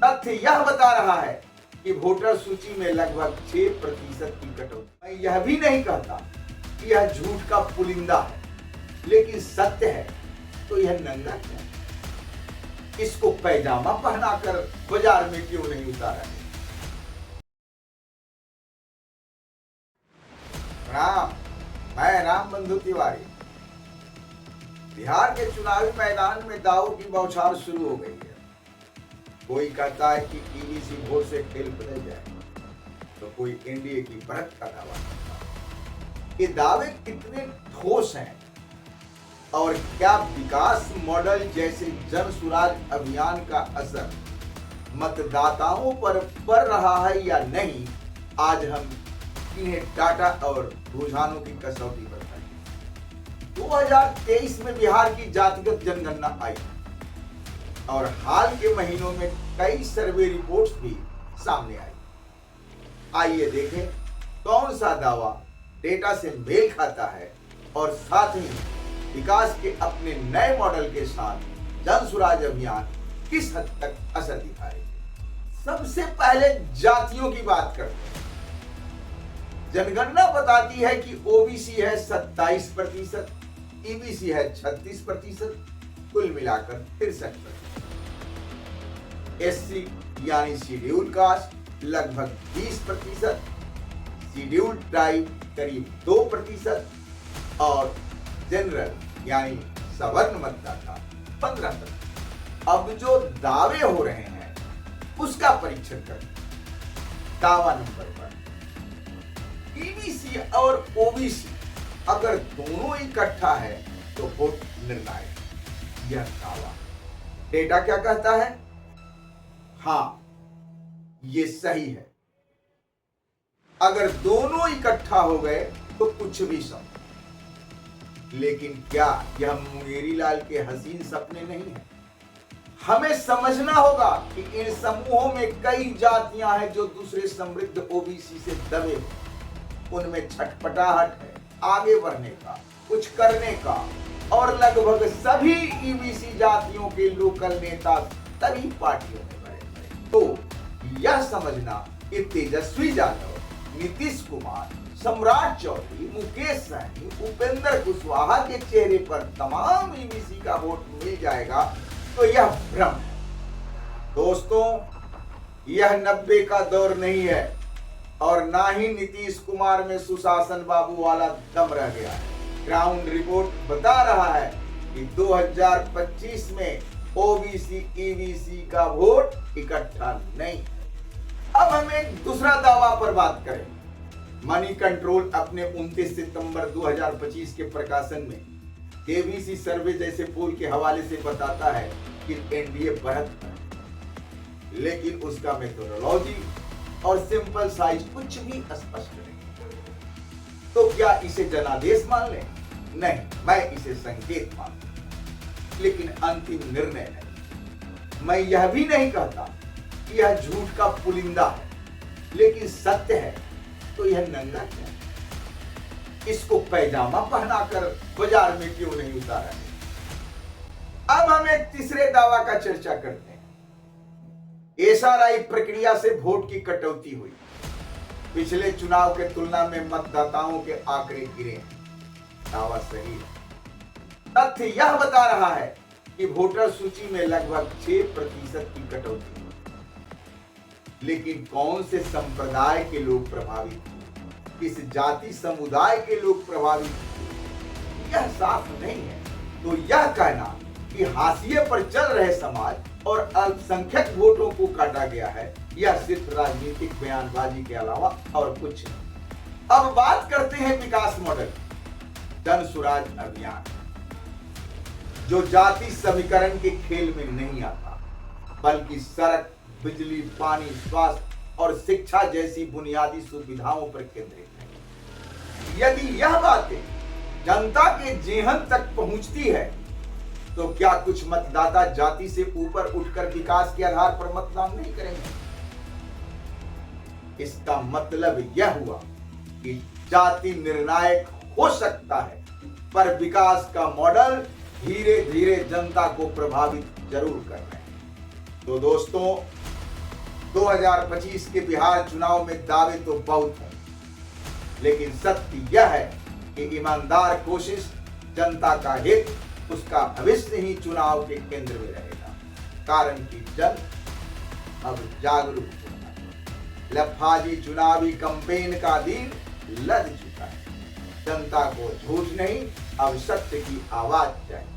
तथ्य यह बता रहा है कि वोटर सूची में लगभग 6% की कटौती। मैं यह भी नहीं कहता कि यह झूठ का पुलिंदा है, लेकिन सत्य है तो यह नंगा है। इसको पैजामा पहनाकर बाजार में क्यों नहीं उतारा? प्रणाम, मैं राम बंधु तिवारी। बिहार के चुनावी मैदान में दांवों की बौछार शुरू हो गई है। कोई कहता है कि ईवीसी वोट से खेल बदल जाएगा, तो कोई एनडीए की बढ़त का दावा करता है। ये दावे कितने ठोस हैं और क्या विकास मॉडल जैसे जन सुराज अभियान का असर मतदाताओं पर पड़ रहा है या नहीं, आज हम इन्हें डाटा और रुझानों की कसौटी पर करेंगे। 2023 में बिहार की जातिगत जनगणना आई और हाल के महीनों में कई सर्वे रिपोर्ट्स भी सामने आई। आइए देखें कौन सा दावा डेटा से मेल खाता है और साथ ही विकास के अपने नए मॉडल के साथ जन सुराज अभियान किस हद तक असर दिखाएगी। सबसे पहले जातियों की बात करते हैं। जनगणना बताती है कि ओबीसी है 27%, ईबीसी है 36%, कुल मिलाकर 63%। एससी यानी शेड्यूल कास्ट लगभग 20%, शेड्यूल ट्राइब करीब 2% और जनरल यानी सवर्ण मतदाता 15%। अब जो दावे हो रहे हैं उसका परीक्षण करें। दावा नंबर 1, ईबीसी और ओबीसी अगर दोनों इकट्ठा है तो वोट निर्णायक। यह दावा डेटा क्या कहता है? हाँ, ये सही है। अगर दोनों इकट्ठा हो गए तो कुछ भी संभव। लेकिन क्या यह मुंगेरी लाल के हसीन सपने नहीं है? हमें समझना होगा कि इन समूहों में कई जातियां हैं जो दूसरे समृद्ध ओबीसी से दबे हुए। उनमें छटपटाहट है आगे बढ़ने का, कुछ करने का, और लगभग सभी ईबीसी जातियों के लोकल नेता सभी पार्टियों में बड़े। तो यह समझना कि तेजस्वी यादव, नीतीश कुमार, सम्राट चौधरी, मुकेश सहनी, उपेंद्र कुशवाहा के चेहरे पर तमाम ईबीसी का वोट मिल जाएगा तो यह भ्रम है। दोस्तों, यह 90 का दौर नहीं है और ना ही नीतीश कुमार में सुशासन बाबू वाला दम रह गया है। ग्राउंड रिपोर्ट बता रहा है कि 2025 में ओबीसी ईबीसी का वोट इकट्ठा नहीं। अब हम एक दूसरा दावा पर बात करें। मनी कंट्रोल अपने 29 सितंबर 2025 के प्रकाशन में केबीसी सर्वे जैसे पोल के हवाले से बताता है कि एनडीए बढ़त पर, लेकिन उसका मेथोडोलॉजी और सिंपल साइज कुछ भी स्पष्ट नहीं। तो क्या इसे जनादेश मान लें? नहीं, मैं इसे संकेत मानता हूं, लेकिन अंतिम निर्णय नहीं। मैं यह भी नहीं कहता कि यह झूठ का पुलिंदा है, लेकिन सत्य है तो यह नंगा है। इसको पैजामा पहनाकर बाजार में क्यों नहीं उतारा? अब हम एक तीसरे दावा का चर्चा करते हैं। एसआरआई प्रक्रिया से वोट की कटौती हुई। पिछले चुनाव के तुलना में मतदाताओं के आंकड़े गिरे। दावा सही है। तथ्य यह बता रहा है कि वोटर सूची में लगभग 6% की कटौती हुई। लेकिन कौन से संप्रदाय के लोग प्रभावित हुए, किस जाति समुदाय के लोग प्रभावित हुए, यह साफ नहीं है। तो यह कहना कि हाशिए पर चल रहे समाज और अल्पसंख्यक वोटों को काटा गया है, यह सिर्फ राजनीतिक बयानबाजी के अलावा और कुछ नहीं। अब बात करते हैं विकास मॉडल जन सुराज अभियान, जो जाति समीकरण के खेल में नहीं आता, बल्कि सड़क, बिजली, पानी, स्वास्थ्य और शिक्षा जैसी बुनियादी सुविधाओं पर केंद्रित है। यदि यह बातें जनता के जेहन तक पहुंचती है तो क्या कुछ मतदाता जाति से ऊपर उठकर विकास के आधार पर मतदान नहीं करेंगे? इसका मतलब यह हुआ कि जाति निर्णायक हो सकता है, पर विकास का मॉडल धीरे धीरे जनता को प्रभावित जरूर कर रहे हैं। तो दोस्तों, 2025 के बिहार चुनाव में दावे तो बहुत हैं, लेकिन सत्य यह है कि ईमानदार कोशिश, जनता का हित, उसका भविष्य ही चुनाव के केंद्र में रहेगा। कारण कि जन अब जागरूक होना है। लफाजी चुनावी कैंपेन का दिन लद चुका है। जनता को झूठ नहीं, अब सत्य की आवाज चाहिए।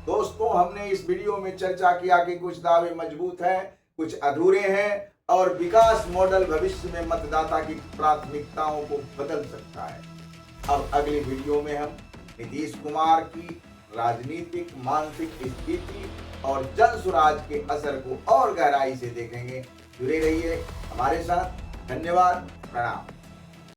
दोस्तों, हमने इस वीडियो में चर्चा किया कि कुछ दावे मजबूत हैं, कुछ अधूरे हैं और विकास मॉडल भविष्य में मतदाता की प्राथमिकताओं को बदल सकता है। अब अगली वीडियो में हम नीतीश कुमार की राजनीतिक मानसिक स्थिति और जन सुराज के असर को और गहराई से देखेंगे। जुड़े रहिए हमारे साथ। धन्यवाद। प्रणाम।